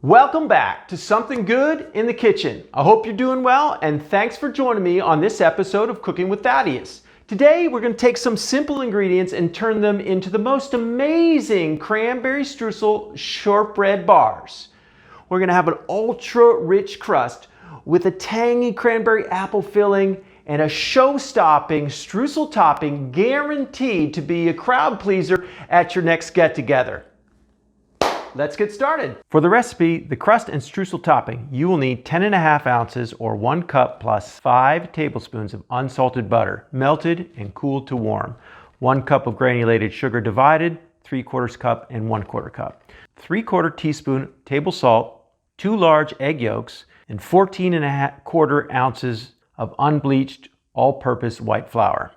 Welcome back to Something Good in the Kitchen. I hope you're doing well, and thanks for joining me on this episode of Cooking with Thaddeus. Today we're going to take some simple ingredients and turn them into the most amazing Cranberry Streusel Shortbread Bars. We're going to have an ultra-rich crust with a tangy cranberry apple filling and a show-stopping streusel topping guaranteed to be a crowd pleaser at your next get-together. Let's get started. For the recipe, the crust and streusel topping, you will need 10.5 ounces or 1 cup plus 5 tablespoons of unsalted butter, melted and cooled to warm, 1 cup of granulated sugar divided, 3/4 cup and 1/4 cup, 3/4 teaspoon table salt, 2 large egg yolks, and 14.25 ounces of unbleached all-purpose white flour.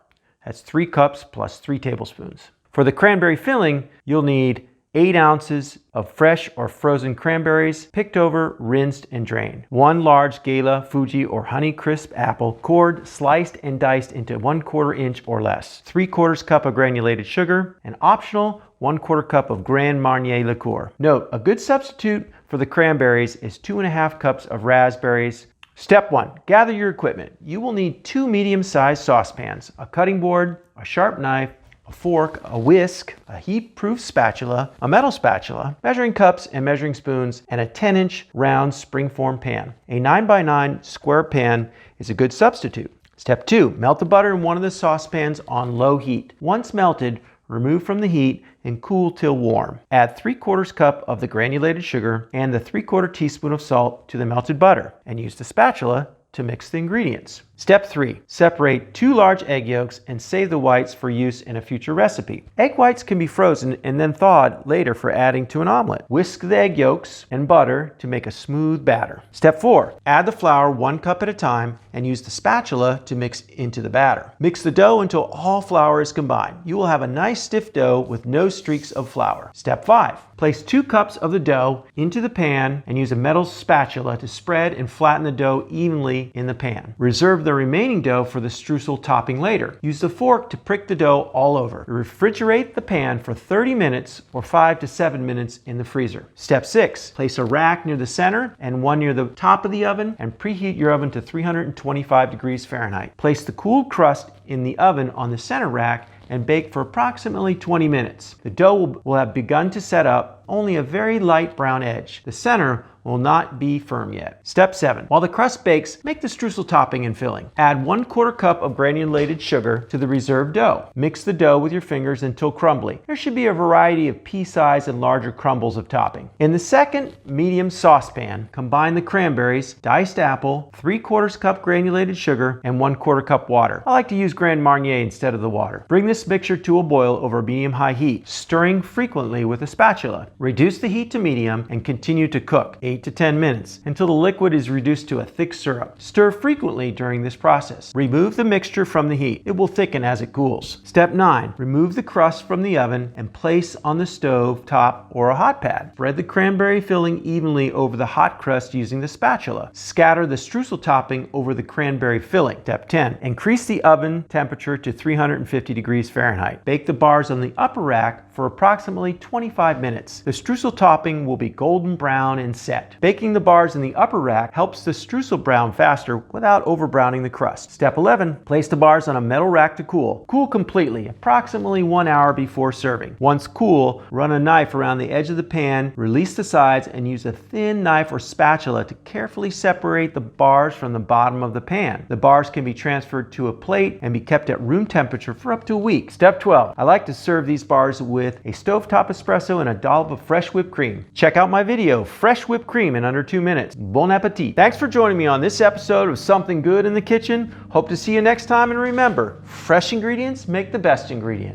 That's 3 cups plus 3 tablespoons. For the cranberry filling, you'll need 8 ounces of fresh or frozen cranberries, picked over, rinsed, and drained. 1 large gala, fuji, or honeycrisp apple, cored, sliced, and diced into 1/4 inch or less. 3/4 cup of granulated sugar, and optional 1/4 cup of Grand Marnier liqueur. Note, a good substitute for the cranberries is 2.5 cups of raspberries. Step 1, gather your equipment. You will need 2 medium-sized saucepans, a cutting board, a sharp knife, a fork, a whisk, a heat-proof spatula, a metal spatula, measuring cups and measuring spoons, and a 10-inch round springform pan. A 9x9 square pan is a good substitute. Step 2, melt the butter in one of the saucepans on low heat. Once melted, remove from the heat and cool till warm. Add 3/4 cup of the granulated sugar and the 3/4 teaspoon of salt to the melted butter, and use the spatula to mix the ingredients. Step 3, separate 2 large egg yolks and save the whites for use in a future recipe. Egg whites can be frozen and then thawed later for adding to an omelet. Whisk the egg yolks and butter to make a smooth batter. Step 4, add the flour 1 cup at a time and use the spatula to mix into the batter. Mix the dough until all flour is combined. You will have a nice stiff dough with no streaks of flour. Step 5, place 2 cups of the dough into the pan and use a metal spatula to spread and flatten the dough evenly in the pan. Reserve the remaining dough for the streusel topping later. Use the fork to prick the dough all over. Refrigerate the pan for 30 minutes or 5 to 7 minutes in the freezer. Step 6, place a rack near the center and one near the top of the oven and preheat your oven to 325 degrees Fahrenheit. Place the cooled crust in the oven on the center rack and bake for approximately 20 minutes. The dough will have begun to set up, only a very light brown edge. The center will not be firm yet. Step 7. While the crust bakes, make the streusel topping and filling. Add 1/4 cup of granulated sugar to the reserved dough. Mix the dough with your fingers until crumbly. There should be a variety of pea-sized and larger crumbles of topping. In the second medium saucepan, combine the cranberries, diced apple, 3/4 cup granulated sugar, and 1/4 cup water. I like to use Grand Marnier instead of the water. Bring this mixture to a boil over medium-high heat, stirring frequently with a spatula. Reduce the heat to medium and continue to cook 8 to 10 minutes until the liquid is reduced to a thick syrup. Stir frequently during this process. Remove the mixture from the heat. It will thicken as it cools. Step 9. Remove the crust from the oven and place on the stove top or a hot pad. Spread the cranberry filling evenly over the hot crust using the spatula. Scatter the streusel topping over the cranberry filling. Step 10. Increase the oven temperature to 350 degrees Fahrenheit. Bake the bars on the upper rack for approximately 25 minutes. The streusel topping will be golden brown and set. Baking the bars in the upper rack helps the streusel brown faster without over-browning the crust. Step 11. Place the bars on a metal rack to cool. Cool completely, approximately 1 hour before serving. Once cool, run a knife around the edge of the pan, release the sides, and use a thin knife or spatula to carefully separate the bars from the bottom of the pan. The bars can be transferred to a plate and be kept at room temperature for up to a week. Step 12. I like to serve these bars with a stovetop espresso and a dollop of fresh whipped cream. Check out my video, Fresh Whipped Cream in under 2 minutes. Bon appetit. Thanks for joining me on this episode of Something Good in the Kitchen. Hope to see you next time, and remember, fresh ingredients make the best ingredients.